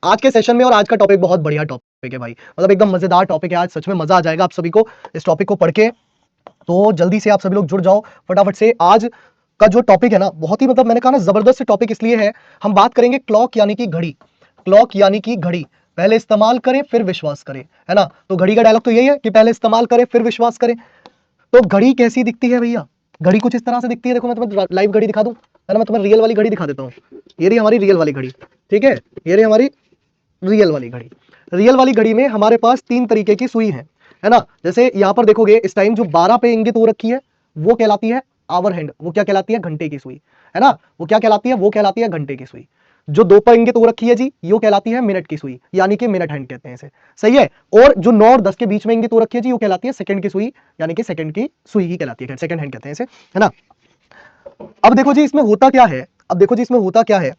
आज के सेशन में और आज का टॉपिक बहुत बढ़िया टॉपिक है भाई, मतलब एकदम मजेदार टॉपिक है। आज सच में मजा आ जाएगा आप सभी को इस टॉपिक को पढ़ के। तो जल्दी से आप सभी लोग जुड़ जाओ फटाफट से। आज का जो टॉपिक है ना बहुत ही मतलब मैंने कहा ना जबरदस्त टॉपिक इसलिए है, हम बात करेंगे क्लॉक यानी कि घड़ी। क्लॉक यानी कि घड़ी, पहले इस्तेमाल करें फिर विश्वास करें, है ना। तो घड़ी का डायलॉग तो यही है कि पहले इस्तेमाल करें फिर विश्वास करें। तो घड़ी कैसी दिखती है भैया? घड़ी कुछ इस तरह से दिखती है, देखो मैं तुम्हें लाइव घड़ी दिखा दूं, है ना। मैं तुम्हें रियल वाली घड़ी दिखा देता हूँ। ये रही हमारी रियल वाली घड़ी, ठीक है। ये रही हमारी रियल वाली घड़ी। रियल वाली घड़ी में हमारे पास 3 तरीके की सुई है ना। जैसे यहां पर देखोगे इस टाइम जो 12 पे इंगित हो रखी है वो कहलाती है आवर हैंड। वो क्या कहलाती है? घंटे की सुई, है ना। वो क्या कहलाती है? वो कहलाती है घंटे की सुई। जो 2 पर इंगित हो रखी है जी, ये कहलाती है मिनट की सुई, यानी कि मिनट हैंड कहते हैं इसे, सही है। और जो 9 और 10 के बीच में इंगित हो रखी है जी, वो कहलाती है सेकंड की सुई, यानी कि सेकंड की सुई ही कहलाती है, सेकंड हैंड कहते हैं इसे, है ना। अब देखो जी इसमें होता क्या है, अब देखो जी इसमें होता क्या है।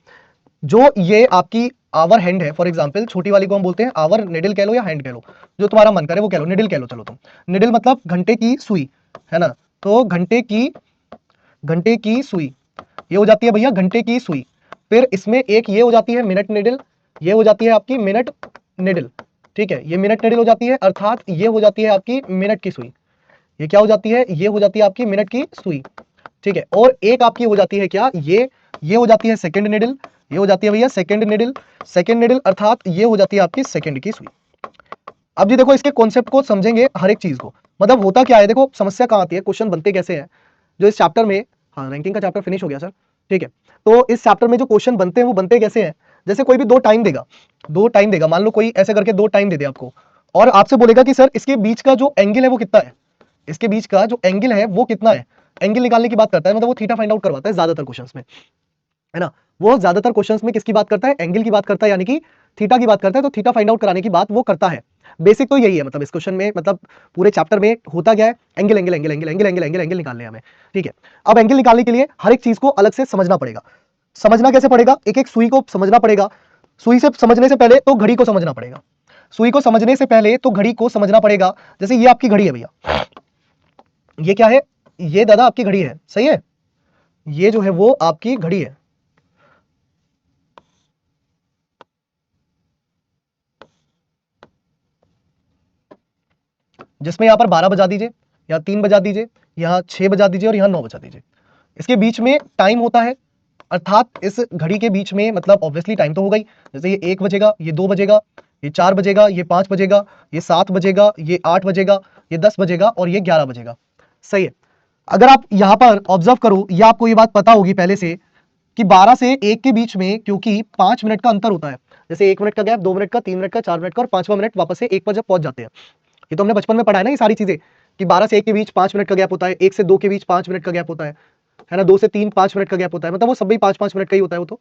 जो ये आपकी आवर हैंड है, फॉर एग्जांपल छोटी वाली को हम बोलते हैं आवर निडल कह लो या हैंड कह लो, जो तुम्हारा मन करे वो कह लो, निडल कह लो चलो तुम। निडल मतलब घंटे की सुई, है ना। तो घंटे की सुई ये हो जाती है भैया घंटे की सुई। फिर इसमें एक ये हो जाती है मिनट निडल, ये हो जाती है आपकी मिनट निडल, ठीक है। ये मिनट निडल हो जाती है, अर्थात ये हो जाती है आपकी मिनट की सुई। ये क्या हो जाती है? ये हो जाती है आपकी मिनट की सुई, ठीक है। और एक आपकी हो जाती है क्या? ये हो जाती है सेकंड निडल, ये हो जाती है भैया सेकंड निडल। सेकंड निडल अर्थात ये हो जाती है आपकी सेकंड की सुई। अब जी देखो इसके कॉन्सेप्ट को समझेंगे हर एक चीज को, मतलब होता क्या है। देखो समस्या कहां आती है, क्वेश्चन बनते कैसे हैं जो इस चैप्टर में। हाँ रैंकिंग का चैप्टर फिनिश हो गया सर, ठीक है। तो इस चैप्टर में जो क्वेश्चन बनते हैं वो बनते कैसे हैं? जैसे कोई भी 2 टाइम देगा, 2 टाइम देगा, मान लो कोई ऐसे करके 2 टाइम दे दे आपको, और आपसे बोलेगा कि सर इसके बीच का जो एंगल है वो कितना है, इसके बीच का जो एंगल है वो कितना है। एंगल निकालने की बात करता है, मतलब वो थीटा फाइंड आउट करवाता है ज्यादातर क्वेश्चंस में, है ना। वो ज्यादातर क्वेश्चंस में किसकी बात करता है? एंगल की बात करता है, यानी कि थीटा की बात करता है। तो थीटा फाइंड आउट कराने की बात वो करता है। बेसिक तो यही है, मतलब इस क्वेश्चन में, मतलब पूरे चैप्टर में होता क्या है, angle angle angle angle angle angle angle angle निकालने हैं हमें, ठीक है। अब एंगल निकालने के लिए हर एक चीज को अलग से समझना पड़ेगा। समझना कैसे पड़ेगा? एक एक सुई को समझना पड़ेगा। सुई से समझने से पहले तो घड़ी को समझना पड़ेगा। सुई को समझने से पहले तो घड़ी को समझना पड़ेगा। जैसे ये आपकी घड़ी है भैया, ये क्या है? ये दादा आपकी घड़ी है, सही है। ये जो है वो आपकी घड़ी है, जिसमें यहां पर 12 बजा दीजिए, या 3 बजा दीजिए, यहाँ 6 बजा दीजिए और यहाँ 9 बजा दीजिए। इसके बीच में टाइम होता है, अर्थात इस घड़ी के बीच में मतलब ऑब्वियसली टाइम तो होगा ही। जैसे ये 1 बजेगा, ये 2 बजेगा, ये 4 बजेगा, ये 5 बजेगा, ये 7 बजेगा, ये 8 बजेगा, ये 10 बजेगा और ये 11 बजेगा, सही है। अगर आप यहां पर ऑब्जर्व करो, ये आपको ये बात पता होगी पहले से कि 12 से 1 के बीच में क्योंकि 5 मिनट का अंतर होता है। जैसे 1 मिनट का गैप, 2 मिनट का, 3 मिनट का, 4 मिनट का और 5वां मिनट वापस से 1 पर जब पहुंच जाते हैं। ये तो हमने बचपन में पढ़ा है ना ये सारी चीजें, कि 12 से 1 के बीच 5 मिनट का गैप होता है, 1 से 2 के बीच 5 मिनट का गैप होता है ना, 2 से 3 5 मिनट का गैप होता है, मतलब वो सब भी 5-5 मिनट का ही होता है वो तो।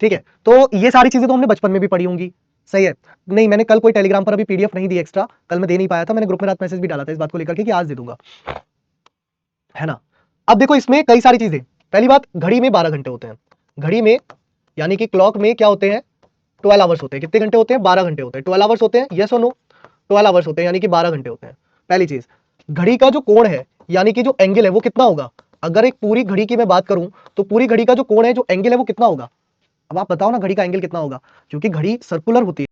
ठीक है, तो ये सारी चीजें तो हमने बचपन में भी पढ़ी होंगी, सही है। नहीं मैंने कल कोई टेलीग्राम पर अभी पीडीएफ नहीं दी एक्स्ट्रा, कल मैं दे नहीं पाया था, मैंने ग्रुप में रात मैसेज भी डाला था इस बात को लेकर के कि आज दे दूंगा, है ना। अब देखो इसमें कई सारी चीजें। पहली बात, घड़ी में 12 घंटे होते हैं। घड़ी में यानी कि क्लॉक में क्या होते हैं? 12 आवर्स होते हैं। कितने घंटे होते हैं? 12 घंटे होते हैं। 12 आवर्स होते हैं, यस और नो? 12 आवर्स होते हैं, यानी कि 12 घंटे होते हैं। पहली चीज, घड़ी का जो कोण है यानी कि जो एंगल है वो कितना होगा? अगर एक पूरी घड़ी की मैं बात करूं तो पूरी घड़ी का जो कोण है, जो एंगल है वो कितना होगा? अब आप बताओ ना घड़ी का एंगल कितना होगा, क्योंकि घड़ी सर्कुलर होती है।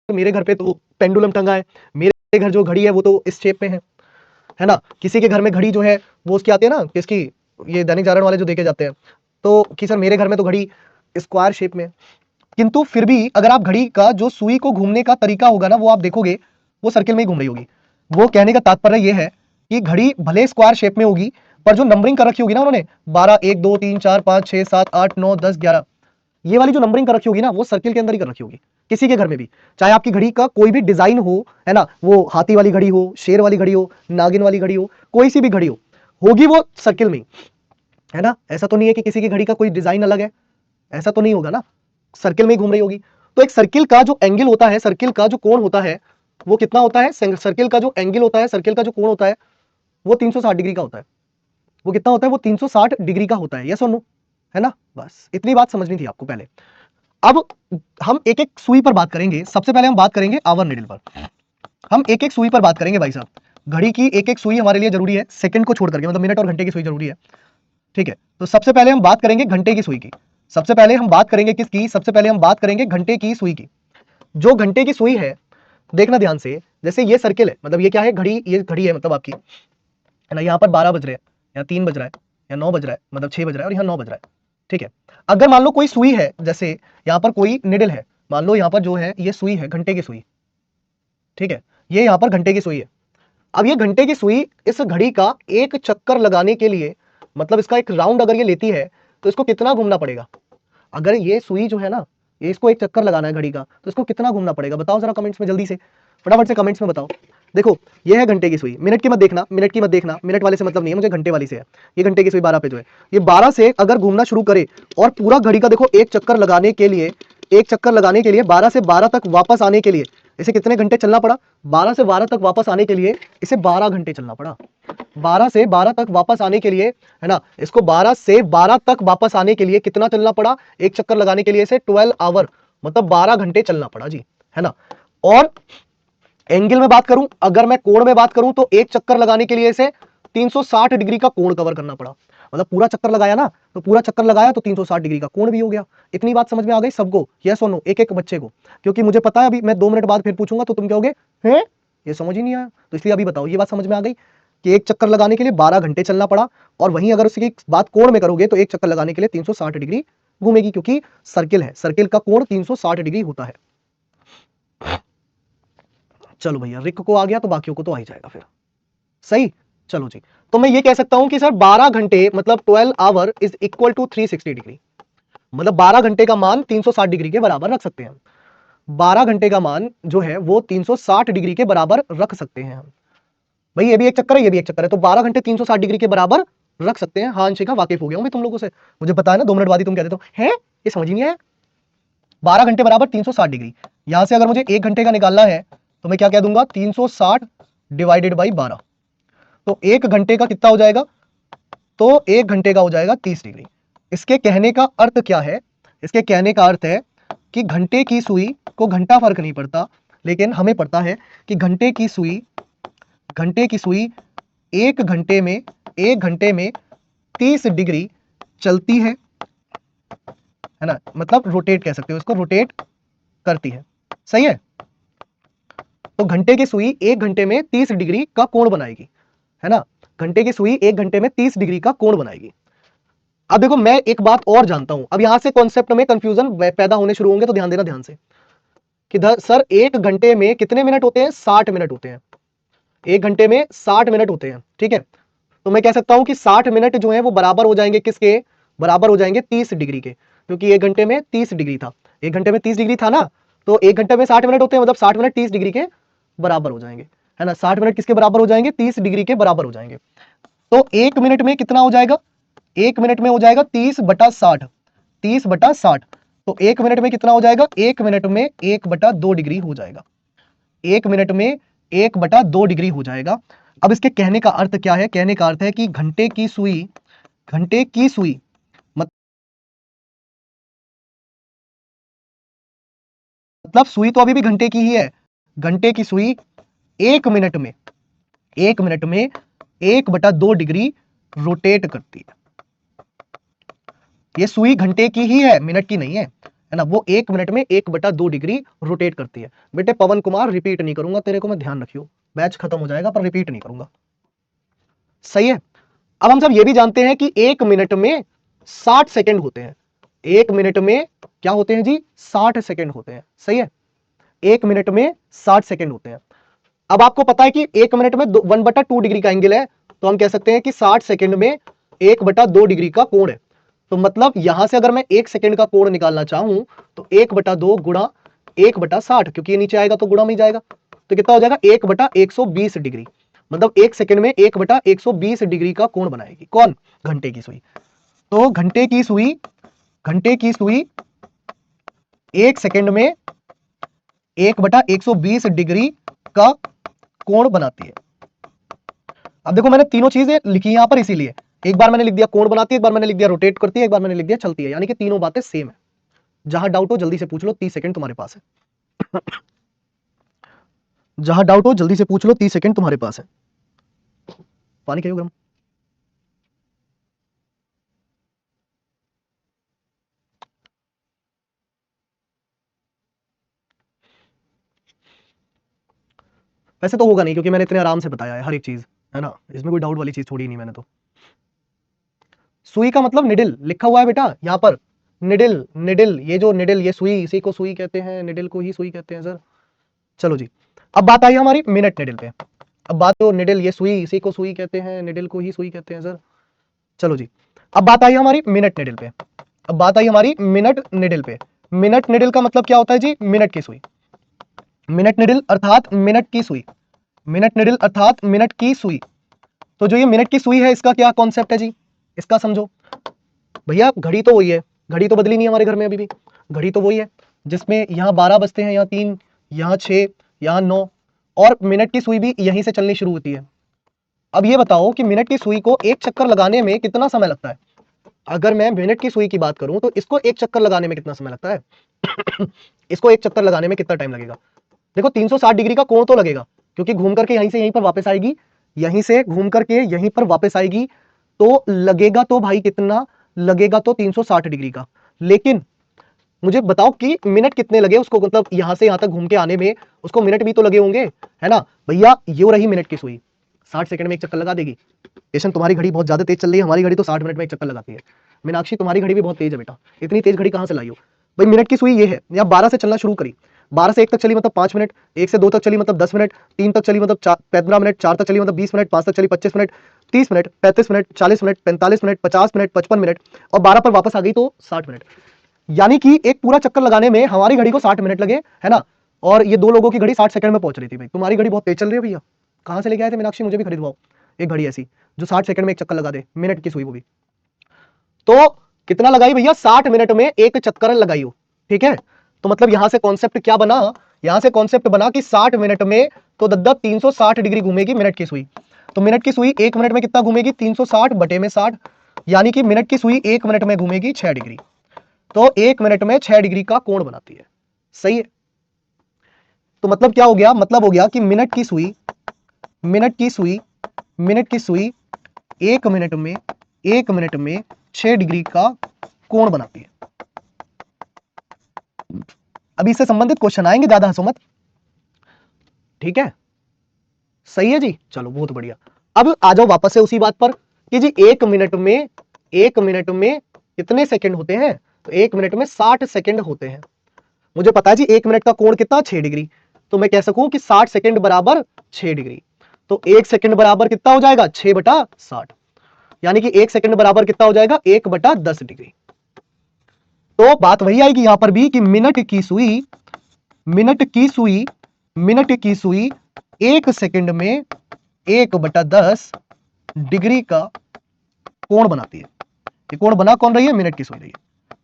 मेरे घर पे तो पेंडुलम टंगा है, मेरे घर जो घड़ी है वो तो इस शेप में है ना। किसी के घर में घड़ी जो है वो उसकी आती है ना, किसकी, ये दैनिक जागरण वाले जो देखे जाते हैं, तो कि सर मेरे घर में तो घड़ी स्क्वायर शेप में। किंतु फिर भी अगर आप घड़ी का जो सुई को घूमने का तरीका होगा ना, वो आप देखोगे वो सर्किल में ही घूम रही होगी। वो कहने का तात्पर्य ये है कि घड़ी भले स्क्वायर शेप में होगी, पर जो नंबरिंग कर रखी होगी ना उन्होंने, 12 1 2 3 4 5 6 7 8 9 10 11, ये वाली जो नंबरिंग कर रखी होगी ना, वो सर्किल के अंदर ही कर रखी होगी। किसी के घर में भी, चाहे आपकी घड़ी का कोई भी डिजाइन हो, है ना, वो हाथी वाली घड़ी हो, शेर वाली घड़ी हो, नागिन वाली घड़ी हो, कोई सी भी घड़ी हो, होगी वो सर्किल में, है ना। ऐसा तो नहीं है कि किसी की घड़ी का कोई डिजाइन अलग है, ऐसा तो नहीं होगा ना, सर्किल में ही घूम रही होगी। तो एक सर्किल का जो एंगल होता है, सर्किल का जो कोण होता है, वो कितना होता है? सर्किल का जो एंगल होता है, सर्किल का जो कोण होता है, वो 360 डिग्री का होता है। वो कितना होता है? वो 360 डिग्री का होता है, यस और नो, है ना। बस इतनी बात समझनी थी आपको पहले। अब हम एक एक सुई पर बात करेंगे। सबसे पहले हम बात करेंगे आवर निडल पर। हम एक एक सुई पर बात करेंगे भाई साहब। घड़ी की एक एक सुई हमारे लिए जरूरी है, सेकंड को छोड़ करके, मतलब मिनट और घंटे की सुई जरूरी है, ठीक है। तो सबसे पहले हम बात करेंगे घंटे की सुई की। सबसे पहले हम बात करेंगे किसकी? सबसे पहले हम बात करेंगे घंटे की सुई की। जो घंटे की सुई है, देखना ध्यान से, जैसे ये सर्किल है, मतलब ये क्या है? घड़ी, ये घड़ी है मतलब आपकी, है ना। यहाँ पर 12 बज रहे हैं, या 3 बज रहा है, या 9 बज रहा है, मतलब 6 बज रहा है, और यहाँ 9 बज रहा है, ठीक है। अगर मान लो कोई सुई है, जैसे यहाँ पर कोई निडल है, मान लो यहाँ पर जो है ये सुई है, घंटे की सुई, ठीक है। ये यहाँ पर घंटे की सुई है। अब ये घंटे की सुई इस घड़ी का एक चक्कर लगाने के लिए, मतलब इसका एक राउंड अगर ये लेती है, तो इसको कितना घूमना पड़ेगा? अगर ये सुई जो है ना, ये इसको एक चक्कर लगाना है घड़ी का, तो इसको कितना घूमना पड़ेगा? बताओ जरा कमेंट्स में, जल्दी से, फटाफट से कमेंट्स में बताओ। देखो, ये है घंटे की सुई। मिनट की मत देखना, मिनट की मत देखना, मिनट वाले से मतलब नहीं है मुझे, घंटे वाली से है। ये घंटे की सुई 12 पे जो है, ये 12 से अगर घूमना शुरू करे, और पूरा घड़ी का देखो एक चक्कर लगाने के लिए, एक चक्कर लगाने के लिए 12 से 12 तक वापस आने के लिए इसे कितने घंटे चलना पड़ा? 12 से 12 तक वापस आने के लिए इसे 12 घंटे चलना पड़ा। 12 से 12 तक वापस आने के लिए, है ना, इसको 12 से 12 तक वापस आने के लिए कितना चलना पड़ा? एक चक्कर लगाने के लिए इसे 12 आवर, मतलब 12 घंटे चलना पड़ा जी, है ना। और एंगल में बात करूं, अगर मैं कोण में बात करूं, तो एक चक्कर लगाने के लिए इसे 360 डिग्री का कोण कवर करना पड़ा। मतलब पूरा चक्कर लगाया ना, तो पूरा चक्कर लगाया तो 360 डिग्री का कोण भी हो गया। इतनी बात समझ में आ गई सबको? यस और नो, एक एक बच्चे को, क्योंकि मुझे पता है अभी मैं 2 मिनट बाद फिर पूछूंगा तो तुम कहोगे हैं ये समझ ही नहीं आया। तो इसलिए अभी बताओ, ये बात समझ में आ गई कि एक चक्कर लगाने के लिए 12 घंटे चलना पड़ा, और वहीं अगर उसकी बात कोण में करोगे तो एक चक्कर लगाने के लिए 360 डिग्री घूमेगी, क्योंकि सर्किल है, सर्किल का कोण 360 डिग्री होता है। चलो भैया, रिक को आ गया तो बाकियों को तो आ ही जाएगा फिर, सही। चलो जी, तो मैं ये कह सकता हूं कि सर 12 घंटे मतलब 12 hour is equal to 360 degree, मतलब 12 घंटे का मान 360 डिग्री के बराबर रख सकते हैं। 12 घंटे का मान जो है वो 360 डिग्री के बराबर रख सकते हैं हम। भाई ये भी एक चक्कर है, ये भी एक चक्कर है, तो 12 घंटे 360 डिग्री के बराबर रख सकते हैं। हाँ अंशिका, वाकिफ हो गया हूं मैं तुम लोगों से, मुझे पता है ना, 2 मिनट बाद ही तुम कहते हो हैं ये समझ ही नहीं आया। 12 घंटे बराबर 360 डिग्री। यहां से अगर मुझे 1 घंटे का निकालना है तो मैं क्या कह दूंगा? 360 डिवाइडेड बाई 12, तो 1 घंटे का कितना हो जाएगा? तो 1 घंटे का हो जाएगा 30 डिग्री। इसके कहने का अर्थ क्या है? इसके कहने का अर्थ है कि घंटे की सुई को घंटा फर्क नहीं पड़ता, लेकिन हमें पड़ता है कि घंटे की सुई 1 घंटे में 30 डिग्री चलती है ना, मतलब रोटेट कह सकते हो इसको, रोटेट करती है, सही है। तो घंटे की सुई 1 घंटे में 30 डिग्री का कोण बनाएगी, है ना। घंटे की सुई 1 घंटे में 30 डिग्री का कोण बनाएगी। अब देखो, मैं एक बात और जानता हूं, अब यहां से कॉन्सेप्ट में कंफ्यूजन पैदा होने शुरू होंगे, तो ध्यान देना ध्यान से कि सर 1 घंटे में कितने मिनट होते हैं? 60 मिनट होते हैं। 1 घंटे में 60 मिनट होते हैं, ठीक है। तो मैं कह सकता हूं कि 60 मिनट जो है वो बराबर हो जाएंगे किसके? बराबर हो जाएंगे 30 डिग्री के, क्योंकि 1 घंटे में 30 डिग्री था, 1 घंटे में 30 डिग्री था ना, तो 1 घंटे में 60 मिनट होते हैं, मतलब 60 मिनट 30 डिग्री के बराबर हो जाएंगे, है ना। 60 मिनट किसके बराबर हो जाएंगे? 30 डिग्री के बराबर हो जाएंगे। तो 1 मिनट में कितना हो जाएगा? 1 मिनट में हो जाएगा 30/60, 30/60। तो 1 मिनट में कितना हो जाएगा? 1 मिनट में 1/2 डिग्री हो जाएगा। 1 मिनट में 1/2 डिग्री हो जाएगा। अब इसके कहने का अर्थ क्या है? कहने का अर्थ है कि घंटे की सुई मतलब सुई तो अभी भी घंटे की ही है। घंटे की सुई 1 मिनट में 1/2 डिग्री रोटेट करती है। ये सुई घंटे की ही है, मिनट की नहीं है ना। वो 1 मिनट में 1/2 डिग्री रोटेट करती है। बेटे पवन कुमार, रिपीट नहीं करूंगा तेरे को मैं, ध्यान रखियो, बैच खत्म हो जाएगा पर रिपीट नहीं करूंगा, सही है। अब हम सब ये भी जानते हैं कि 1 मिनट में 60 सेकंड होते हैं। 1 मिनट में क्या होते हैं जी? 60 सेकंड होते हैं, सही है। 1 मिनट में 60 सेकंड होते हैं। अब आपको पता है कि 1 मिनट में 1/2 डिग्री का एंगल है, तो हम कह सकते हैं कि 60 सेकंड में 1/2 डिग्री का कोण है। तो मतलब यहां से अगर मैं 1 सेकंड का कोण निकालना चाहूं तो 1/2 गुणा 1/60, क्योंकि ये नीचे आएगा तो गुणा में ही जाएगा, तो कितना हो जाएगा? 1/120 डिग्री, मतलब 1 सेकंड में 1/120 डिग्री का कोण बनाएगी। कौन? घंटे की सुई। तो घंटे की सुई 1 सेकंड में 1/120 डिग्री का कोण बनाती है। अब देखो, मैंने तीनों चीजें लिखी यहां पर इसीलिए, एक बार मैंने लिख दिया कोण बनाती है, एक बार मैंने लिख दिया रोटेट करती है, एक बार मैंने लिख दिया चलती है, यानी कि तीनों बातें सेम है। जहां डाउट हो जल्दी से पूछ लो, 30 सेकंड तुम्हारे पास है। जहां डाउट हो जल्दी से पूछ लो, 30 सेकंड तुम्हारे पास है। पानी क्यों गर्म? वैसे तो होगा नहीं, क्योंकि मैंने इतने आराम से बताया है हर एक चीज, है ना, इसमें कोई डाउट वाली चीज छोड़ी नहीं मैंने तो। सुई का मतलब निडिल लिखा हुआ है बेटा यहाँ पर, निडिल, निडिल, ये जो निडिल, ये सुई, इसी को सुई कहते हैं, निडिल को ही सुई कहते हैं सर। चलो जी, अब बात आई हमारी मिनट निडिल पे। अब बात, जो निडिल, ये सुई, इसी को सुई कहते हैं, निडिल को ही सुई कहते हैं सर। चलो जी, अब बात आई हमारी मिनट निडिल पे। अब बात आई हमारी मिनट निडिल पे। मिनट निडिल का मतलब क्या होता है जी? मिनट की सुई। मिनट निडिल अर्थात मिनट की सुई। मिनट निडिल अर्थात मिनट की सुई। तो जो ये मिनट की सुई है, इसका क्या कॉन्सेप्ट है जी? इसका समझो भैया। घड़ी तो वही है, घड़ी तो बदली नहीं हमारे घर में अभी भी, घड़ी तो वही है जिसमें यहाँ 12 बजते हैं, यहाँ 3, यहाँ 6, यहाँ 9, और मिनट की सुई भी यहीं से चलनी शुरू होती है। अब ये बताओ कि मिनट की सुई को एक चक्कर लगाने में कितना समय लगता है? अगर मैं मिनट की सुई की बात करूं तो इसको एक चक्कर लगाने में कितना समय लगता है? इसको एक चक्कर लगाने में कितना टाइम लगेगा? देखो 360 डिग्री का कोण तो लगेगा, क्योंकि घूम करके यहीं से यहीं पर वापस आएगी, यहीं से घूम करके यहीं पर वापस आएगी, तो लगेगा तो भाई कितना लगेगा? तो 360 डिग्री का। लेकिन मुझे बताओ कि मिनट कितने लगे उसको, मतलब यहां से यहां तक घूम के आने में उसको मिनट भी तो लगे होंगे, है ना भैया। ये रही मिनट की सुई, 60 सेकंड में एक चक्कर लगा देगी। पेशेंट, तुम्हारी घड़ी बहुत ज्यादा तेज चल रही है, हमारी घड़ी तो 60 मिनट में एक चक्कर लगाती है। मीनाक्षी, तुम्हारी घड़ी भी बहुत तेज है बेटा, इतनी तेज घड़ी कहां से लाई हो भाई? मिनट की सुई ये है, या 12 से चलना शुरू करी, 12 से 1 तक चली मतलब 5 मिनट, 1 से 2 तक चली मतलब 10 मिनट, 3 तक चली मतलब 15 मिनट, 4 तक चली मतलब 20 मिनट, 5 तक चली 25 minute, 30 minute, 35 minute, 40 minute, 45 minute, 50 minute, 55 minute, और 12 पर वापस आ गई तो 60 मिनट। यानी कि एक पूरा चक्कर लगाने में हमारी घड़ी को 60 मिनट लगे, है ना। और ये दो लोगों की घड़ी 60 सेकंड में पहुंच रही थी भाई। तुम्हारी घड़ी बहुत तेज चल रही है भैया, कहां से लेके आए थे मीनाक्षी? मुझे भी खरीदवाओ एक घड़ी ऐसी जो 60 सेकंड में एक चक्कर लगा दे, मिनट की सुई वो भी। तो कितना लगाई भैया? 60 मिनट में एक चक्कर लगाई हो, ठीक है। तो मतलब यहां से कॉन्सेप्ट क्या बना? यहां से कॉन्सेप्ट बना कि 60 मिनट में तो दद्दा 360 डिग्री घूमेगी मिनट की सुई। तो मिनट की सुई एक मिनट में कितना घूमेगी? 360 बटे में 60, यानी कि मिनट की सुई एक मिनट में घूमेगी 6 डिग्री। तो एक मिनट में 6 डिग्री का कोण बनाती है, सही है। तो मतलब क्या हो गया? मतलब हो गया कि मिनट की सुई, मिनट की सुई, मिनट की सुई एक मिनट में, एक मिनट में 6 डिग्री का कोण बनाती है। अभी इससे संबंधित क्वेश्चन आएंगे, ज्यादा हंसो मत, ठीक है। सही है जी, चलो बहुत बढ़िया। अब आ जाओ वापस से उसी बात पर कि जी एक मिनट में, एक मिनट में कितने सेकंड होते हैं? तो एक मिनट में 60 सेकंड होते हैं। मुझे पता है जी एक मिनट का कोण कितना? 6 डिग्री। तो मैं कह सकूं कि 60 सेकंड बराबर 6 डिग्री। तो एक सेकंड बराबर कितना हो जाएगा? 6/60, यानी कि एक सेकंड बराबर कितना हो जाएगा? 1/10 डिग्री। तो बात वही आएगी यहां पर भी कि मिनट की सुई, मिनट की सुई, मिनट की सुई एक सेकंड में 1/10 डिग्री का कोण बनाती है। ये कोण बना कौन रही है? मिनट की सुई रही है,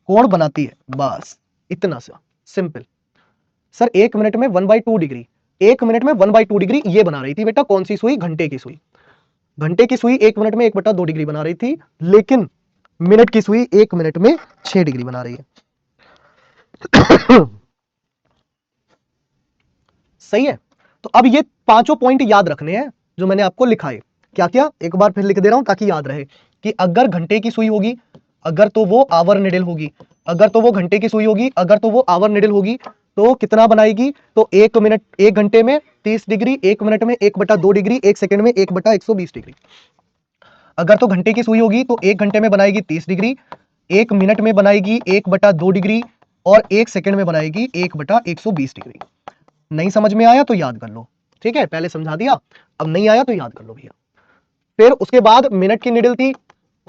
कोण बनाती है, बस इतना सा सिंपल। सर एक मिनट में 1/2 डिग्री, एक मिनट में 1/2 डिग्री ये बना रही थी बेटा कौन सी सुई? घंटे की सुई। घंटे की सुई एक मिनट में 1/2 डिग्री बना रही थी, लेकिन मिनट की सुई एक मिनट में 6 डिग्री बना रही है। सही है। तो अब ये पांचों पॉइंट याद रखने हैं जो मैंने आपको लिखाए। क्या क्या? एक बार फिर लिख दे रहा हूं ताकि याद रहे कि अगर घंटे की सुई होगी, अगर तो वो आवर निडल होगी, अगर तो वो घंटे की सुई होगी, अगर तो वो आवर निडल होगी, तो कितना बनाएगी? तो एक मिनट, एक घंटे में 30 डिग्री, एक मिनट में 1/2 डिग्री, एक सेकंड में 1/120 डिग्री। अगर तो घंटे की सुई होगी तो एक घंटे में बनाएगी 30 डिग्री, एक मिनट में बनाएगी 1/2 डिग्री, और एक सेकंड में बनाएगी 1/120 डिग्री। नहीं समझ में आया तो याद कर लो, ठीक है, पहले समझा दिया, अब नहीं आया तो याद कर लो भैया। फिर उसके बाद मिनट की निडल थी,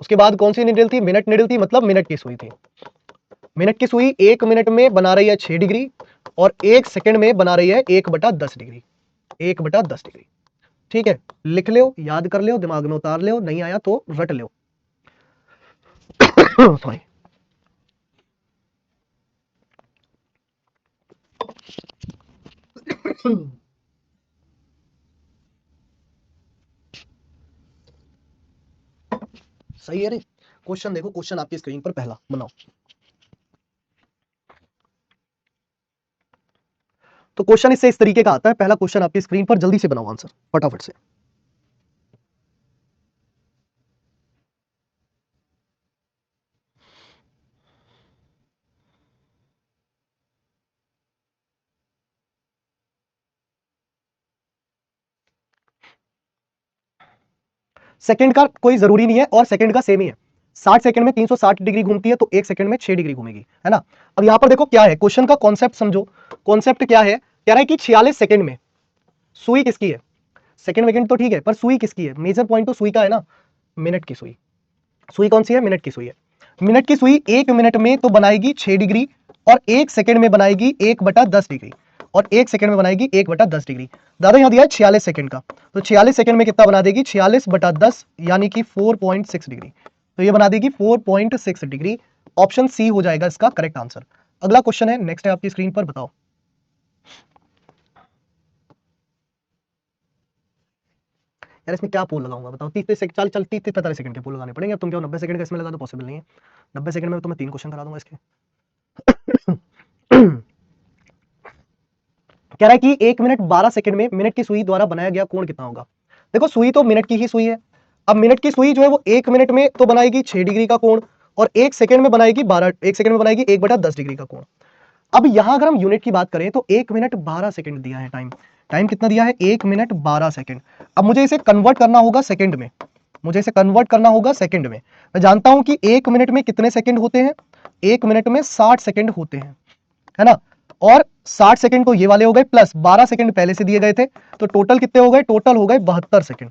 उसके बाद कौन सी निडल थी? मिनट निडल थी, मतलब मिनट की सुई थी। मिनट की सुई एक मिनट में बना रही है 6 डिग्री, और एक सेकंड में बना रही है 1/10 डिग्री, 1/10 डिग्री। ठीक है, लिख लो, याद कर लो, दिमाग में उतार लो, नहीं आया तो रट लो। सॉरी। सही है रे। क्वेश्चन देखो, क्वेश्चन आपकी स्क्रीन पर पहला बनाओ। तो क्वेश्चन इससे इस तरीके का आता है। पहला क्वेश्चन आपकी स्क्रीन पर, जल्दी से बनाओ आंसर फटाफट से। सेकंड का कोई जरूरी नहीं है और सेकंड का सेम ही है। 60 सेकंड में 360 डिग्री घूमती है तो 1 सेकंड में 6 डिग्री घूमेगी, है ना। अब यहां पर देखो क्या है, क्वेश्चन का कॉन्सेप्ट समझो। कॉन्सेप्ट क्या है, कह रहा है कि 46 सेकंड में सुई किसकी है। सेकंड वेकंड तो ठीक है, पर सुई किसकी है, मेजर पॉइंट तो सुई का है ना, मिनट की सुई। सुई कौन सी है, मिनट की सुई है। मिनट की सुई 1 मिनट में तो बनाएगी 6 डिग्री और 1 सेकंड में बनाएगी 1/10 डिग्री, और 1 सेकंड में बनाएगी 1/10 डिग्री। दादा यहां दिया है 46 सेकंड का, तो 46 सेकंड में कितना बना देगी, 46/10 यानी कि 4.6 डिग्री। तो ये बना देगी 4.6 डिग्री। ऑप्शन सी हो जाएगा इसका करेक्ट आंसर। अगला क्वेश्चन है, नेक्स्ट है आपकी स्क्रीन पर, बताओ। यार इसमें क्या पोल लगाऊंगा बताओ, 30 सेकंड, चल 30-45 सेकंड के पोल लगाने पड़ेंगे। अब तुम क्या 90 सेकंड का इसमें लगा दो, पॉसिबल नहीं है। 90 सेकंड में तो मैं 3 क्वेश्चन करा दूंगा इसके। कह रहा है कि 1 मिनट 12 सेकंड में मिनट की सुई द्वारा बनाया गया कोण कितना होगा। देखो सुई तो मिनट की ही सुई है। अब मिनट की सुई जो है वो 1 मिनट में तो बनाएगी 6 डिग्री का कोण, और 1 सेकंड में बनाएगी 1 सेकंड में बनाएगी 1/10 डिग्री का कोण। अब यहां अगर हम यूनिट की बात करें तो 1 मिनट 12 सेकंड दिया है टाइम। टाइम कितना दिया है, 1 मिनट 12 सेकंड। अब मुझे इसे कन्वर्ट करना होगा सेकंड में, मुझे इसे कन्वर्ट करना होगा सेकंड में। मैं जानता हूं कि 1 मिनट में कितने सेकंड होते हैं, 1 मिनट में 60 सेकंड होते हैं, है ना। और 60 सेकंड तो ये वाले हो गए, प्लस 12 सेकंड पहले से दिए गए थे, तो टोटल कितने हो गए, टोटल हो गए 72 सेकंड।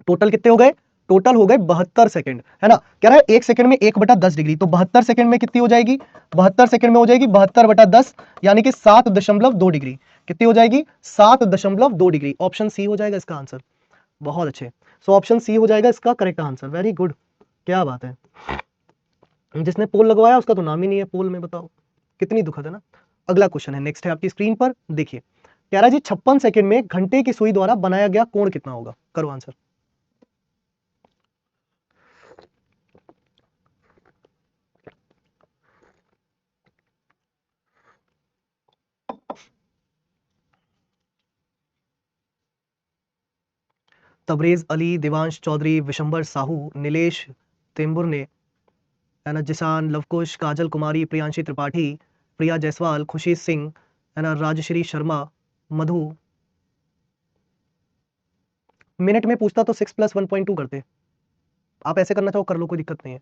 टोटल कितने हो गए, टोटल हो गए 72 सेकंड, है ना। कह रहा है 1 सेकंड में 1/10 डिग्री, तो 72 सेकंड में कितनी हो जाएगी, 72 सेकंड में हो जाएगी 72/10 यानी कि 7.2 डिग्री। कितनी हो जाएगी, 7.2 डिग्री। ऑप्शन सी हो जाएगा इसका आंसर। बहुत अच्छे। सो ऑप्शन सी हो जाएगा इसका करेक्ट आंसर। वेरी गुड, क्या बात है। जिसने पोल लगवाया उसका तो नाम ही नहीं है पोल में, बताओ कितनी दुखद है ना। अगला क्वेश्चन है, नेक्स्ट है आपकी स्क्रीन पर, देखिए। कह रहा है जी 56 सेकंड में घंटे की सुई द्वारा बनाया गया कोण कितना होगा, करो आंसर। तबरेज अली, देवांश चौधरी, विशंबर साहू, नीलेश तेम्बुर ने, है ना, जिसान, लवकुश, काजल कुमारी, प्रियांशी त्रिपाठी, प्रिया जायसवाल, खुशी सिंह, है ना, राजश्री शर्मा, मधु। मिनट में पूछता तो 6 + 1.2 करते, आप ऐसे करना चाहो कर लो, कोई दिक्कत नहीं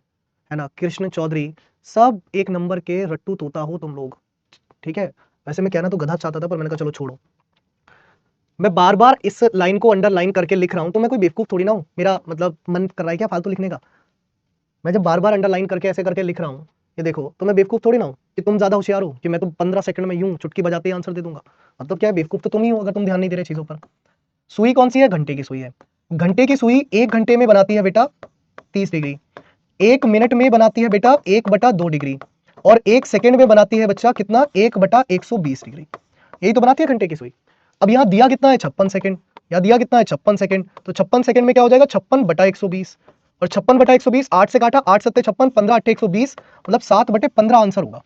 है ना। कृष्ण चौधरी, सब एक नंबर के रट्टू तोता हो तुम लोग, ठीक है। वैसे मैं कहना तो गधा चाहता था, पर मैंने कहा चलो छोड़ो। मैं बार बार इस लाइन को अंडरलाइन करके लिख रहा हूं, तो मैं कोई बेवकूफ थोड़ी ना हूं, मेरा मतलब मन कर रहा है क्या फालतू लिखने का। मैं जब बार बार अंडरलाइन करके ऐसे करके लिख रहा हूँ, ये देखो, तो मैं बेवकूफ थोड़ी ना हूँ कि तुम ज्यादा होशियार हो, कि मैं तो 15 सेकंड में यूं चुटकी बजाते ही आंसर दे दूंगा। मतलब क्या है, बेवकूफ तो तुम ही हो अगर तुम ध्यान नहीं दे रहे चीजों पर। सुई कौन सी है, घंटे की सुई है। घंटे की सुई 1 घंटे में बनाती है बेटा 30 डिग्री, 1 मिनट में बनाती है बेटा 1/2 डिग्री, और 1 सेकंड में बनाती है बच्चा कितना, 1/120 डिग्री। यही तो बनाती है घंटे की सुई। अब यहाँ दिया कितना है, 56 सेकंड। यहाँ दिया कितना है, 56 सेकंड। तो 56 सेकंड में क्या हो जाएगा, 56/120, और 56/120, 8 से काटा, 8 7 56, 15 8 120, मतलब 7/15 आंसर होगा।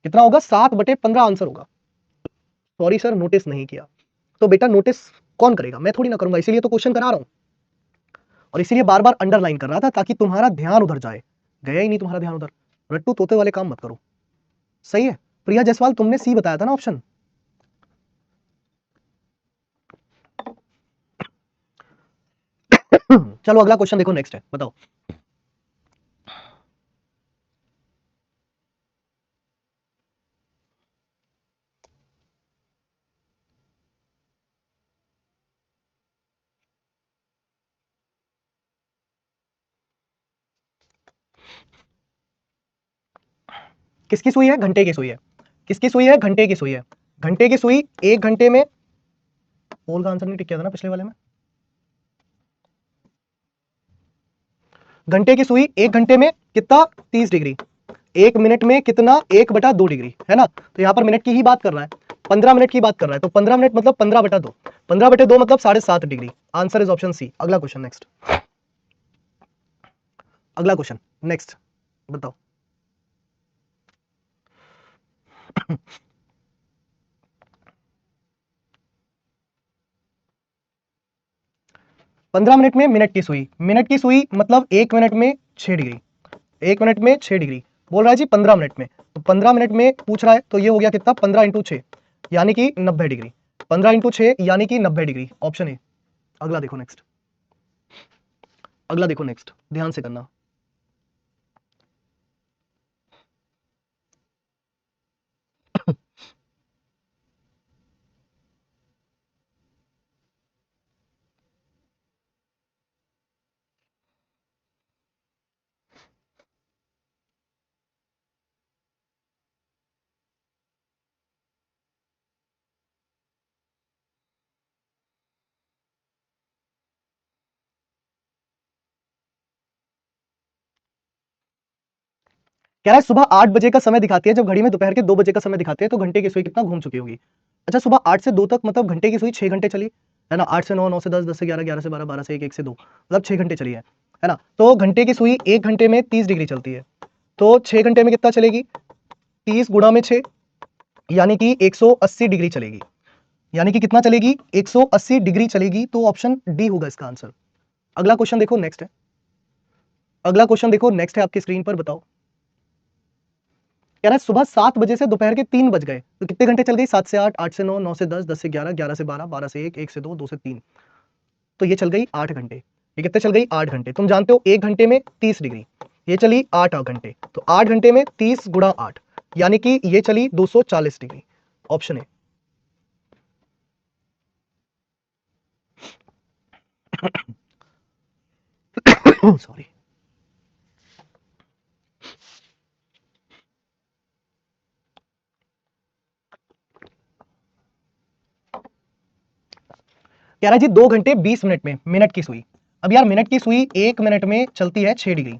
कितना होगा, 7/15 आंसर होगा। सॉरी सर, नोटिस नहीं किया। तो बेटा नोटिस कौन करेगा, मैं थोड़ी ना करूंगा, इसीलिए तो क्वेश्चन करा रहा हूं, और इसीलिए बार बार अंडरलाइन कर रहा था ताकि तुम्हारा ध्यान उधर जाए। गया ही नहीं तुम्हारा ध्यान उधर, रट्टू तोते वाले काम मत करो। सही है। प्रिया जायसवाल, तुमने सी बताया था ना ऑप्शन। चलो अगला क्वेश्चन देखो, नेक्स्ट है, बताओ। किसकी सुई है, घंटे की सुई है। किसकी सुई है, घंटे की सुई है। घंटे की सुई 1 घंटे में, पोल का आंसर नहीं टिक किया था ना पिछले वाले में। घंटे की सुई 1 घंटे में कितना, 30 डिग्री। 1 मिनट में कितना, 1/2 डिग्री, है ना। तो यहां पर मिनट की ही बात कर रहा है, 15 मिनट की बात कर रहा है, तो 15 मिनट मतलब 15/2, 15/2 मतलब 7.5 degree. Answer is option C. अगला क्वेश्चन, नेक्स्ट। अगला क्वेश्चन, नेक्स्ट, बताओ। 15 मिनट में मिनट की सुई मतलब 1 मिनट में 6 डिग्री, 1 मिनट में 6 डिग्री बोल रहा है जी 15 मिनट में। तो 15 मिनट में पूछ रहा है तो ये हो गया कितना, 15 इंटू 6 यानी कि 90 डिग्री, 15 इंटू 6 यानी कि 90 डिग्री, ऑप्शन ए। अगला देखो नेक्स्ट, अगला देखो नेक्स्ट, ध्यान से करना। कह रहा है सुबह 8 बजे का समय दिखाती है, जब घड़ी में दोपहर के 2 बजे का समय दिखाते हैं तो घंटे की सुई कितना घूम चुकी होगी। अच्छा सुबह 8 से 2 तक मतलब घंटे की सुई 6 घंटे चली है ना, 8 से 9, 9 से 10, 10 से 11, 11 से 12, 12 से 1, 1 से 2 मतलब 6 घंटे चली है ना। तो घंटे की सुई 1 घंटे में 30 डिग्री चलती है, तो 6 घंटे में कितना चलेगी, 30 गुणा में 6 यानी कि 180 डिग्री चलेगी, यानी कि कितना चलेगी, 180 डिग्री चलेगी। तो ऑप्शन डी होगा इसका आंसर। अगला क्वेश्चन देखो नेक्स्ट है, अगला क्वेश्चन देखो नेक्स्ट है आपकी स्क्रीन पर, बताओ। कह रहा है सुबह 7 बजे से दोपहर के 3 बज गए तो कितने घंटे चल गई, 7 से 8, 8 से 9, 9 से 10, 10 से 11, 11 से 12, 12 से 1, 1 से 2, 2 से 3, तो ये चल गई 8 घंटे। ये कितने चल गई, 8 घंटे। तुम जानते हो 1 घंटे में 30 डिग्री, ये चली 8 घंटे, तो 8 घंटे में 30 गुणा 8 यानी कि ये चली 240 डिग्री, ऑप्शन है। सॉरी। कह रहा है जी 2 घंटे 20 मिनट में मिनट की सुई, अब यार मिनट की सुई 1 मिनट में चलती है 6 डिग्री,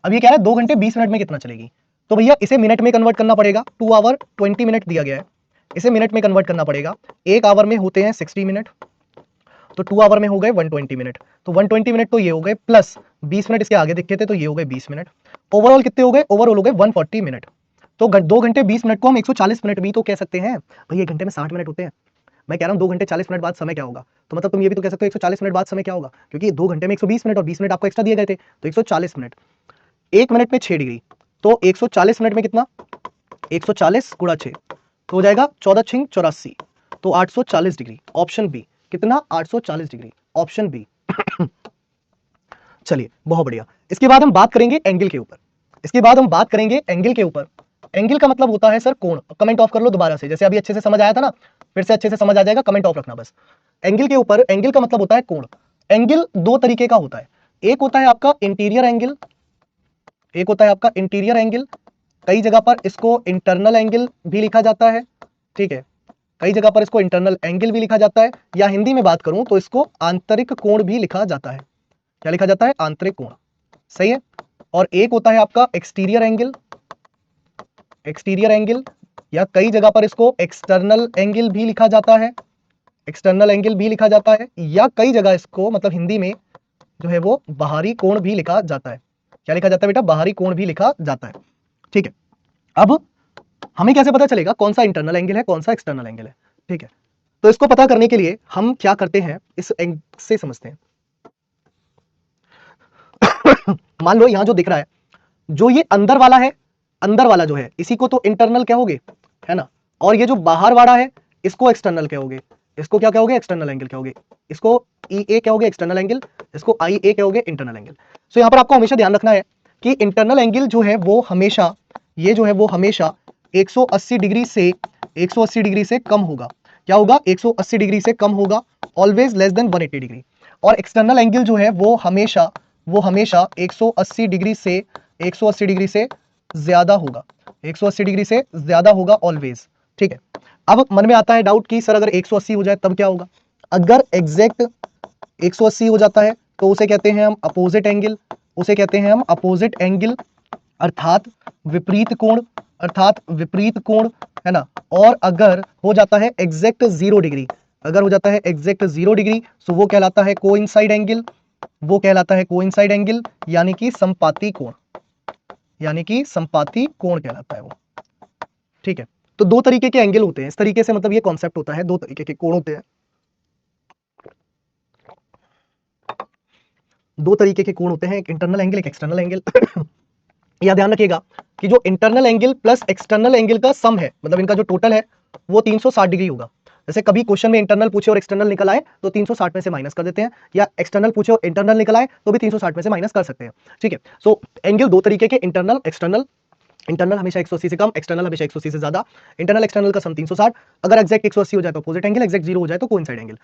अब ये कह रहा है 2 घंटे 20 मिनट में कितना चलेगी, तो भैया इसे मिनट में कन्वर्ट करना पड़ेगा, 2 आवर 20 मिनट दिया गया है, इसे मिनट में कन्वर्ट करना पड़ेगा। 1 आवर में होते हैं 60 मिनट, तो 2 आवर में हो गए 120 मिनट, तो 120 मिनट तो ये हो गए प्लस 20 मिनट इसके आगे दिखे थे तो ये हो गए 20 मिनट, ओवरऑल कितने हो गए, ओवरऑल हो गए 140 मिनट। तो 2 घंटे 20 मिनट को हम 140 मिनट भी तो कह सकते हैं, भैया 1 घंटे में 60 मिनट होते हैं, मैं कह रहा हूं 2 घंटे 40 मिनट बाद समय क्या होगा, तो मतलब तुम ये भी तो कह सकते हो 140 मिनट बाद समय क्या होगा, क्योंकि 2 घंटे में 120 मिनट और 20 मिनट आपको एक्स्ट्रा दिए गए थे, तो 140 मिनट, 1 मिनट में 6 डिग्री, तो 140 मिनट में कितना, 140 गुणा 6 तो हो जाएगा 14 छिंग 84, तो 840 डिग्री, ऑप्शन बी। कितना, 840 डिग्री, ऑप्शन बी। चलिए बहुत बढ़िया। इसके बाद हम बात करेंगे एंगल के ऊपर, इसके बाद हम बात करेंगे एंगल के ऊपर। एंगल का मतलब होता है सर कोण, कमेंट ऑफ कर लो दोबारा से, जैसे अभी अच्छे से समझ आया था ना, फिर से अच्छे से समझ आ जाएगा, कमेंट ऑफ रखना बस। एंगल के ऊपर, एंगल का मतलब होता है कोण। एंगल दो तरीके का होता है, एक होता है आपका इंटीरियर एंगल, एक होता है आपका इंटीरियर एंगल, कई जगह पर इसको इंटरनल एंगल भी लिखा जाता है, ठीक है, कई जगह पर इसको इंटरनल एंगल भी लिखा जाता है, या हिंदी में बात करूं तो इसको आंतरिक कोण भी लिखा जाता है। क्या लिखा जाता है, आंतरिक कोण, सही है। और एक होता है आपका एक्सटीरियर एंगल, एक्सटीरियर एंगल, या कई जगह पर इसको एक्सटर्नल एंगल भी लिखा जाता है, एक्सटर्नल एंगल भी लिखा जाता है, या कई जगह इसको मतलब हिंदी में जो है वो बाहरी कोण भी लिखा जाता है। क्या लिखा जाता है बेटा, बाहरी कोण भी लिखा जाता है, ठीक है। अब हमें कैसे पता चलेगा कौन सा इंटरनल एंगल है कौन सा एक्सटर्नल एंगल है, ठीक है। तो इसको पता करने के लिए हम क्या करते हैं, इस एंगल से समझते हैं। मान लो यहां जो दिख रहा है, जो ये अंदर वाला है, अंदर वाला जो है इसी को तो इंटरनल कहोगे, है ना, और ये जो बाहर वाला है इसको एक्सटर्नल कहोगे, इसको क्या कहोगे, एक्सटर्नल एंगल कहोगे, इसको ई ए कहोगे एक्सटर्नल एंगल, इसको आई ए कहोगे इंटरनल एंगल। सो यहां पर आपको हमेशा ध्यान रखना है कि इंटरनल एंगल जो है वो हमेशा, ये जो है वो हमेशा 180 डिग्री से 180 डिग्री से कम होगा। क्या होगा, 180 डिग्री से कम होगा, ऑलवेज लेस देन 180 डिग्री। और एक्सटर्नल एंगल जो है वो हमेशा 180 डिग्री से 180 डिग्री से ज्यादा होगा, 180 डिग्री से ज्यादा होगा ऑलवेज, ठीक है। अब मन में आता है डाउट कि सर अगर 180 हो जाए तब क्या होगा, अगर एग्जैक्ट 180 हो जाता है तो उसे कहते हैं हम अपोजिट एंगल, उसे कहते हैं हम अपोजिट एंगल, अर्थात विपरीत कोण, अर्थात विपरीत कोण, है ना। और अगर हो जाता है एग्जैक्ट 0 डिग्री, अगर हो जाता है एग्जैक्ट 0 डिग्री तो वो कहलाता है कोइंसाइड एंगल, वो कहलाता है कोइंसाइड एंगल, यानी कि संपाती कोण, यानी कि संपाती कोण कहलाता है वो, ठीक है। तो दो तरीके के एंगल होते हैं, इस तरीके से मतलब ये कॉन्सेप्ट होता है, दो तरीके के कोण होते हैं। दो तरीके के कोण होते हैं, एक इंटरनल एंगल, एक एक्सटर्नल एंगल। यह ध्यान रखिएगा कि जो internal angle plus external angle का सम है, मतलब इनका जो टोटल है वो 360 डिग्री होगा। जैसे कभी क्वेश्चन में इंटरनल पूछे और एक्सटर्नल निकल आए तो 360 में से माइनस कर देते हैं, या एक्सटर्नल पूछे और इंटरनल निकल आए तो भी 360 में से माइनस कर सकते हैं। ठीक है, सो एंगल दो तरीके के, इंटरनल एक्सटर्नल। इंटरनल हमेशा 180 से कम, एक्सटर्नल हमेशा 180 से ज्यादा। इंटरनल एक्सटर्नल का सम 360। अगर एक्जैक्ट 180 हो जाए तो अपोजिट एंगल, एक्जैक्ट 0 हो जाए तो कोइंसाइड एंगल।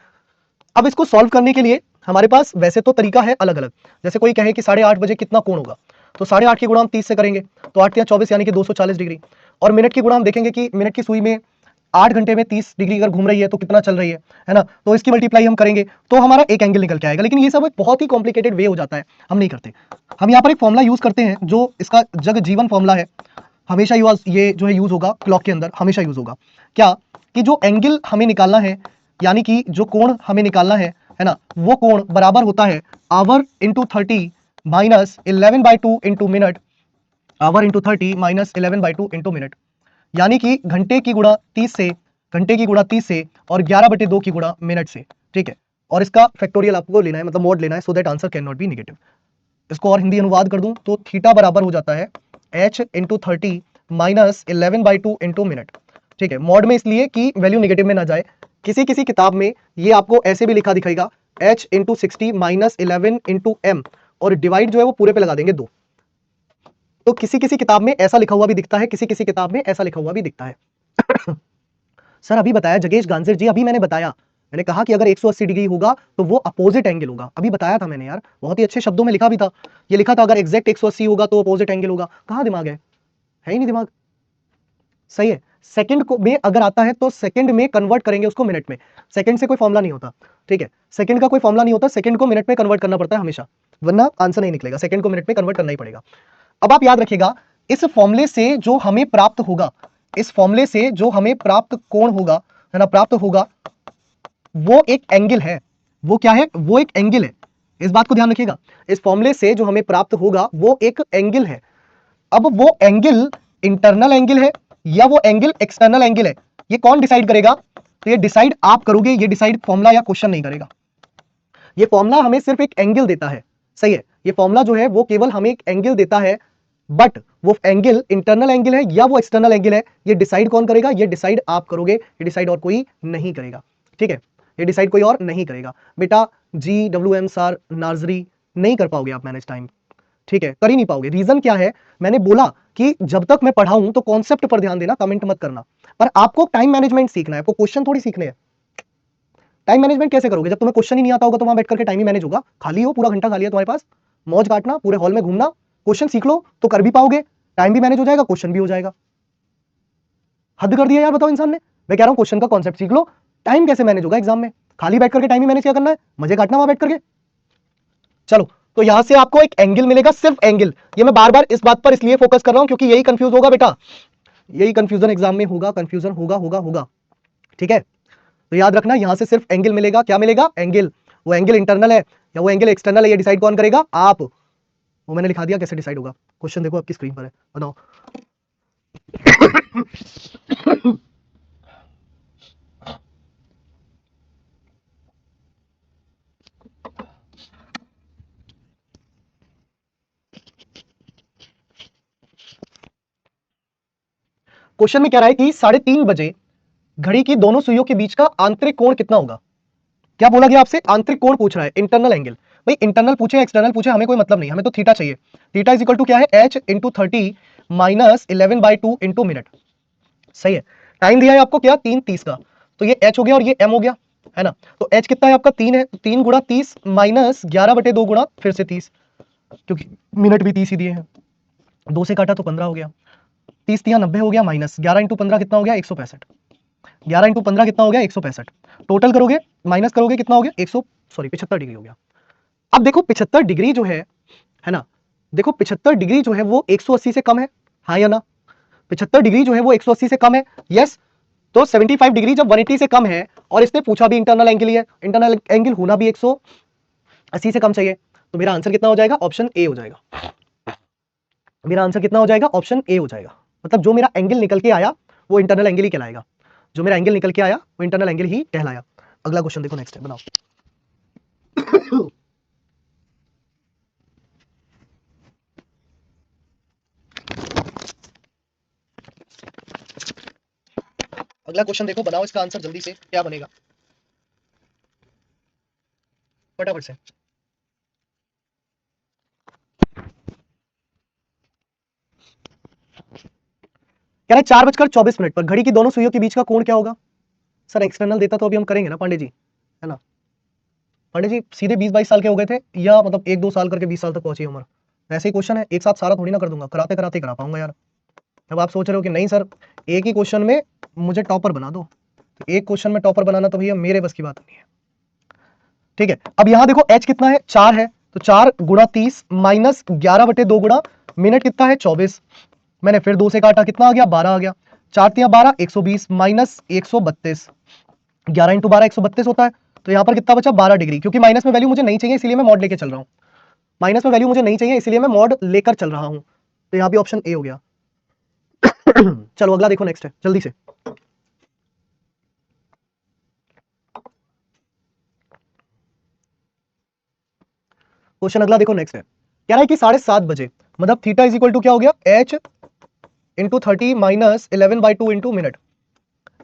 अब इसको सॉल्व करने के लिए हमारे पास वैसे तो तरीका है अलग अलग। जैसे कोई कहे कि 8:30 बजे कितना कोण होगा, तो 8:30 की गुणा हम 30 से करेंगे, तो 8 या 24 यानी कि 240 डिग्री। और मिनट की गुणा हम देखेंगे कि मिनट की सुई में 8 घंटे में 30 डिग्री अगर घूम रही है तो कितना चल रही है ना, तो इसकी मल्टीप्लाई हम करेंगे तो हमारा एक एंगल निकल के आएगा। लेकिन ये सब एक बहुत ही कॉम्प्लिकेटेड वे हो जाता है, हम नहीं करते। हम यहाँ पर एक फॉर्मुला यूज करते हैं जो इसका जग जीवन फॉर्मुला है, हमेशा ये जो है यूज होगा क्लॉक के अंदर, हमेशा यूज होगा। क्या कि जो एंगल हमें निकालना है, यानी कि जो कोण हमें निकालना है ना, वो कोण बराबर होता है our into 30 minus 11/2 into minute, our into 30 minus 11/2 into minute. यानी कि घंटे की गुणा 30 से, घंटे की गुणा 30 से और 11/2 की गुणा मिनट से। ठीक है, और इसका फैक्टोरियल आपको लेना है, मतलब मॉड लेना है, so that answer can not be negative. इसको और हिंदी अनुवाद कर दूं तो थीटा बराबर हो जाता है h into 30 minus 11/2 into minute. ठीक है, मॉड में इसलिए कि वैल्यू नेगेटिव में ना जाए। किसी किसी किताब में ये आपको ऐसे भी लिखा दिखाएगा h into 60 minus 11 into m, और डिवाइड जो है वो पूरे पे लगा देंगे 2। तो किसी किसी किताब में ऐसा लिखा हुआ भी दिखता है, किसी किसी किताब में ऐसा लिखा हुआ भी दिखता है। सर अभी बताया जगेश गांजर जी, अभी मैंने बताया, मैंने कहा कि अगर 180 डिग्री होगा तो वो अपोजिट एंगल होगा। अभी बताया था मैंने यार, बहुत ही अच्छे शब्दों में लिखा भी था। ये लिखा था अगर एग्जैक्ट 180 होगा तो अपोजिट एंगल होगा। कहां दिमाग है ही नहीं दिमाग। सही है, सेकंड को में अगर आता है तो सेकंड में कन्वर्ट करेंगे उसको मिनट में। सेकंड से कोई फॉर्मुला नहीं होता। ठीक है, सेकंड का कोई फॉर्मुला नहीं होता, सेकंड को मिनट में कन्वर्ट करना पड़ता है हमेशा, वरना आंसर नहीं निकलेगा। सेकंड को मिनट में कन्वर्ट करना ही पड़ेगा। अब आप याद रखिएगा, इस फॉर्मूले से जो हमें प्राप्त होगा, इस फॉर्मूले से जो हमें प्राप्त कोण होगा, है ना, प्राप्त होगा, वो एक एंगल है। वो क्या है? वो एक एंगल है। इस बात को ध्यान रखिएगा, इस फॉर्मूले से जो हमें प्राप्त होगा वो एक एंगल है। अब वो एंगल इंटरनल एंगल है या वो एंगल एक्सटर्नल एंगल है, ये कौन डिसाइड करेगा? तो ये डिसाइड आप करोगे, ये डिसाइड फॉर्मूला या क्वेश्चन नहीं करेगा। ये फॉर्मूला हमें सिर्फ एक एंगल देता है। सही है, ये फॉर्मूला जो है वो केवल हमें एक एंगल देता है, बट वो एंगल इंटरनल एंगल है या वो एक्सटर्नल एंगल है, ये डिसाइड कौन करेगा? ये डिसाइड आप करोगे, ये डिसाइड और कोई नहीं करेगा। ठीक है, ये डिसाइड कोई और नहीं करेगा। बेटा GWM सर नार्जरी नहीं कर पाओगे आप मैनेज टाइम। ठीक है, कर ही नहीं पाओगे। रीजन क्या है? मैंने बोला कि जब तक मैं पढ़ाऊं तो कॉन्सेप्ट पर ध्यान देना, कमेंट मत करना। पर आपको टाइम मैनेजमेंट सीखना है, आपको क्वेश्चन थोड़ी सीखने हैं। टाइम मैनेजमेंट कैसे करोगे जब तुम्हें क्वेश्चन ही नहीं आता होगा? तो वहां बैठ करके टाइम ही मैनेज होगा? खाली हो, पूरा घंटा खाली है तुम्हारे पास, मौज काटना, पूरे हॉल में घूमना, क्वेश्चन सीख लो तो कर भी पाओगे, टाइम भी मैनेज हो जाएगा, क्वेश्चन भी हो जाएगा। हद कर दिया यार, बताओ इंसान ने। मैं कह रहा हूं क्वेश्चन का कॉन्सेप्ट सीख लो, टाइम कैसे मैनेज होगा एग्जाम में? खाली बैठ करके टाइम ही मैनेज क्या करना है? मजे काटना वहां बैठ करके। चलो, तो यहां से आपको एक एंगल मिलेगा, सिर्फ एंगल। ये मैं बार बार इस बात पर इसलिए फोकस कर रहा हूं क्योंकि यही कंफ्यूज होगा बेटा, यही कंफ्यूजन एग्जाम में होगा, कंफ्यूजन होगा होगा होगा। ठीक है, तो याद रखना, यहां से सिर्फ एंगल मिलेगा। क्या मिलेगा? एंगल। वो एंगल इंटरनल है या वो एंगल एक्सटर्नल है, ये डिसाइड कौन करेगा? आप। वो मैंने लिखा दिया, कैसे डिसाइड होगा? क्वेश्चन देखो आपकी स्क्रीन पर है, बताओ। क्वेश्चन में कह रहा है कि 3:30 बजे घड़ी की दोनों सुइयों के बीच का आंतरिक कोण कितना होगा? क्या बोला गया आपसे? आंतरिक कोण पूछ रहा है, इंटरनल एंगल। भाई इंटरनल पूछे एक्सटर्नल पूछे हमें कोई मतलब नहीं, हमें तो थीटा चाहिए। थीटा इज इक्वल टू क्या है? h into 30 minus 11/2 into minute. सही है, टाइम दिया है आपको क्या? 3:30 का, तो ये h हो गया और ये m हो गया, है ना। तो h कितना है आपका? 3 है, तो 3 गुणा 30 माइनस 11/2 गुणा फिर से 30, क्योंकि मिनट भी 30 ही दिए हैं। 2 से काटा तो 15 हो गया, 30 तिया 90 हो गया, माइनस 11 इंटू 15 कितना हो गया? 165। 11 इंटू 15 कितना हो गया? 165। टोटल करोगे, माइनस करोगे, कितना हो गया? 75 डिग्री हो गया। अब देखो 75 डिग्री जो है ना, देखो 75 डिग्री जो है वो 180 से कम है, हाँ या ना? 75 डिग्री जो है वो 180 से कम है, यस। तो 75 डिग्री जब 180 से कम है और इसने पूछा भी इंटरनल एंगल ही है, इंटरनल एंगल होना भी 180 से कम चाहिए, तो मेरा आंसर कितना हो जाएगा? ऑप्शन ए हो जाएगा। मेरा आंसर कितना हो जाएगा? ऑप्शन ए हो जाएगा। मतलब जो मेरा एंगल निकल के आया वो इंटरनल एंगल ही कहलाएगा, जो मेरा एंगल निकल के आया वो इंटरनल एंगल ही कहलाया। अगला क्वेश्चन देखो, नेक्स्ट है, बनाओ। अगला क्वेश्चन देखो, बनाओ इसका आंसर जल्दी से, क्या बनेगा फटाफट से। कह रहे 4:24 पर घड़ी की दोनों सुइयों के बीच का कोण क्या होगा? सर एक्सटर्नल देता तो अभी हम करेंगे ना पांडे जी, है ना। पांडे जी सीधे 20-22 साल के हो गए थे, या मतलब 1-2 साल करके 20 साल तक पहुंची उम्र। ऐसे ही क्वेश्चन है, एक साथ सारा थोड़ी ना कर दूंगा, कराते कराते करा पाऊंगा यार। अब आप सोच रहे हो कि नहीं सर एक ही क्वेश्चन में मुझे टॉपर बना दो, तो एक क्वेश्चन में टॉपर बनाना तो भैया मेरे बस की बात नहीं है। ठीक है, अब यहां देखो h कितना है, 4 है, तो 4 गुणा 30 माइनस 11/2 गुणा मिनट कितना है 24। मैंने फिर 2 से काटा, कितना आ गया 12 आ गया। 4 तिया 12, 120 माइनस 132, 11 इंटू 12 132 होता है। तो यहां पर कितना बचा 12 डिग्री, क्योंकि माइनस में वैल्यू मुझे नहीं चाहिए इसलिए मैं मॉड लेके चल रहा हूं। माइनस में वैल्यू मुझे नहीं चाहिए इसलिए मैं मॉड लेकर चल रहा हूं, तो यहां भी ऑप्शन ए हो गया। चलो अगला देखो, नेक्स्ट है जल्दी से। क्वेश्चन अगला देखो, नेक्स्ट है, कह रहा है कि 7:30 बजे, मतलब थीटा इज इक्वल टू क्या हो गया h into 30 minus 11/2 into minute.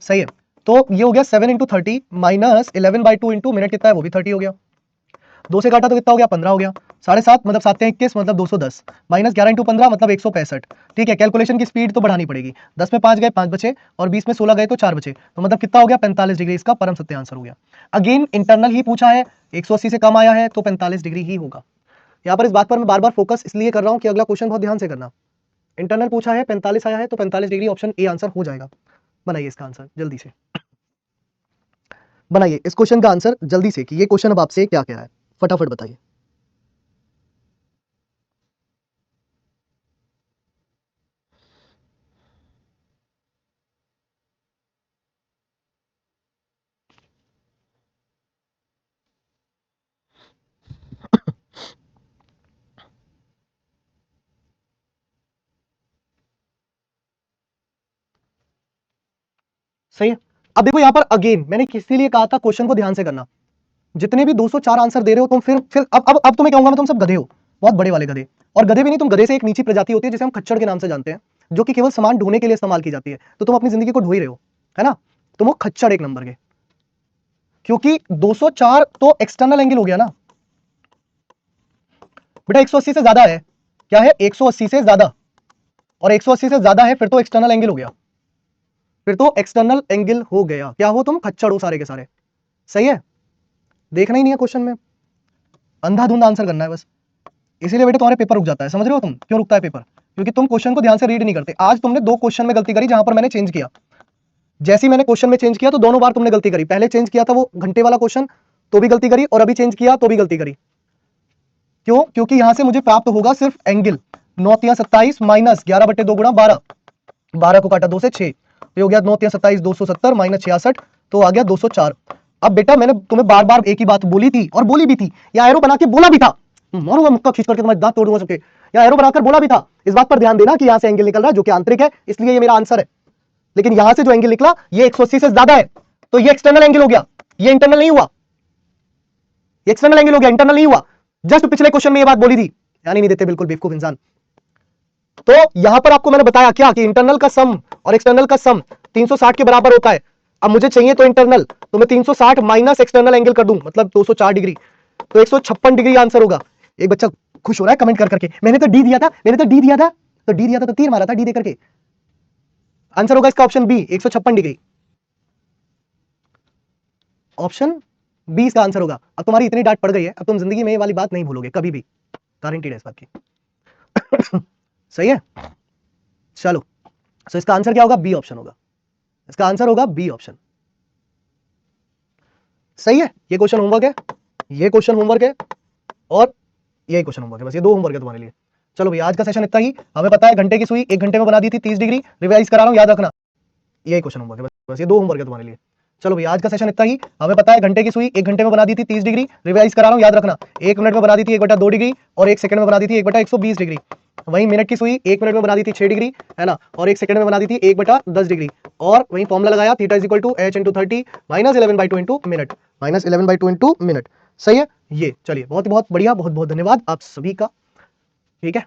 सही है, तो ये हो गया 7 इंटू 30 माइनस 11/2 इंटू मिनट, कितना है वो भी 30 हो गया। 2 से काटा तो कितना हो गया 15 हो गया। 7:30 मतलब 7×21 मतलब 210 माइनस 11 इंटू 15 मतलब 165। ठीक है, कैलकुलेशन की स्पीड तो बढ़ानी पड़ेगी। 10 में 5 गए 5 बचे, और 20 में 16 गए तो 4 बचे, तो मतलब कितना हो गया 45 डिग्री, इसका परम सत्य आंसर हो गया। अगेन इंटरनल ही पूछा है, 180 से कम आया है तो 45 डिग्री ही होगा। यहाँ पर इस बात पर मैं बार बार फोकस इसलिए कर रहा हूँ कि अगला क्वेश्चन बहुत ध्यान से करना। इंटरनल पूछा है, 45 आया है तो 45 डिग्री, ऑप्शन ए आंसर हो जाएगा। बनाइए इसका आंसर जल्दी से, बनाइए इस क्वेश्चन का आंसर जल्दी से कि ये क्वेश्चन अब आपसे क्या कह रहा है, फटाफट बताइए। सही है, अब देखो यहाँ पर अगेन मैंने किसी लिए कहा था क्वेश्चन को ध्यान से करना। जितने भी 204 आंसर दे रहे हो तुम, फिर अब तुम्हें कहूंगा मैं, तुम सब गधे हो, बहुत बड़े वाले गधे। और गधे भी नहीं, तुम गधे से एक नीची प्रजाति होती है जिसे हम खच्चड़ के नाम से जानते हैं, जो कि केवल सामान ढोने के लिए इस्तेमाल की जाती है। तो तुम अपनी जिंदगी को ढो ही रहे हो, है ना। तुम वो खच्चड़ एक नंबर के, क्योंकि 204 तो एक्सटर्नल एंगल हो गया ना बेटा, 180 से ज्यादा है। क्या है 180 से ज्यादा, और 180 से ज्यादा है फिर तो एक्सटर्नल एंगल हो गया, फिर तो एक्सटर्नल एंगल हो गया। क्या हो तुम, खच्चड़ हो सारे के सारे। सही है, देखना ही नहीं है क्वेश्चन में, अंधाधुंध आंसर करना है बस। इसीलिए बेटा तुम्हारे पेपर रुक जाता है, समझ रहे हो तुम क्यों रुकता है पेपर, क्योंकि तुम क्वेश्चन को ध्यान से रीड नहीं करते। आज तुमने 2 क्वेश्चन में गलती करी जहां पर मैंने चेंज किया। जैसे ही मैंने क्वेश्चन में चेंज किया तो दोनों बार तुमने गलती करी। पहले चेंज किया था वो घंटे वाला क्वेश्चन तो भी गलती करी, और अभी चेंज किया तो भी गलती करी। क्यों, क्योंकि यहां से मुझे प्राप्त होगा सिर्फ एंगल। 9×3 = 27 माइनस 11/2 गुणा 12, 12 को काटा 2 से 6, तो हो गया 9×3 = 27, 270 माइनस 66, तो आ गया 204। अब बेटा मैंने तुम्हें बार बार एक ही बात बोली थी, और बोली भी थी, या एरो बना के बोला भी था, मारूंगा मुक्का खींच करके तुम्हारे दांत तोड़ दूंगा सबके, या एरो बनाकर बोला भी था। इस बात पर ध्यान देना कि यहां से एंगल निकल रहा है जो कि आंतरिक है, इसलिए ये मेरा आंसर है। लेकिन यहां से जो एंगल निकला ये 180 से ज्यादा है, तो ये एक्सटर्नल एंगल हो गया, ये इंटरनल नहीं हुआ। ये एक्सटर्नल एंगल हो गया, इंटरनल नहीं हुआ। जस्ट पिछले क्वेश्चन में ये बात बोली थी, ध्यान ही नहीं देते बिल्कुल, बेवकूफ इंसान। तो यहां पर आपको मैंने बताया क्या कि इंटरनल का सम और एक्सटर्नल का सम 360 के बराबर होता है। अब मुझे चाहिए तो इंटरनल, तो मैं 360 माइनस एक्सटर्नल एंगल कर दूं, मतलब 204 डिग्री, तो 156 डिग्री आंसर होगा। एक बच्चा खुश हो रहा है कमेंट कर करके, मैंने तो डी दिया था, मैंने तो डी दिया था, तो डी दिया था तो तीर मारा था डी दे करके। आंसर होगा इसका option B, 156 degree. Option B इसका आंसर होगा। अब तुम्हारी इतनी डांट पड़ गई है, अब तुम जिंदगी में ये वाली बात नहीं भूलोगे कभी भी, गारंटीड है इस बात की। सही है, चलो। सो इसका आंसर क्या होगा, बी ऑप्शन होगा। इसका आंसर होगा बी ऑप्शन। सही है, ये क्वेश्चन होमवर्क है, ये क्वेश्चन होमवर्क है, और ये क्वेश्चन होमवर्क है, बस ये 2 होमवर्क है तुम्हारे लिए। चलो भैया आज का सेशन इतना ही। हमें पता है घंटे की सुई 1 घंटे में बना दी थी 30 डिग्री, रिवाइज करा रहा हूं, याद रखना। यही क्वेश्चन होमवर्क है, बस ये 2 होमवर्क है तुम्हारे लिए। चलो भैया आज का सेशन इतना ही। हमें पता है घंटे की सुई 1 घंटे में बना दी थी 30 डिग्री, रिवाइज करा रहा हूं, याद रखना। 1 मिनट में बना दी थी 1/2 डिग्री, और 1 सेकंड में बना दी थी 1/120 डिग्री। वहीं मिनट की सुई 1 मिनट में बना दी थी 6 डिग्री, है ना, और 1 सेकंड में बना दी थी 1/10 डिग्री। और वहीं फॉर्मूला लगाया theta is equal to h into 30 minus 11/2 into minute, minus 11/2 into minute. सही है, ये चलिए बहुत बहुत बढ़िया, बहुत बहुत धन्यवाद आप सभी का। ठीक है।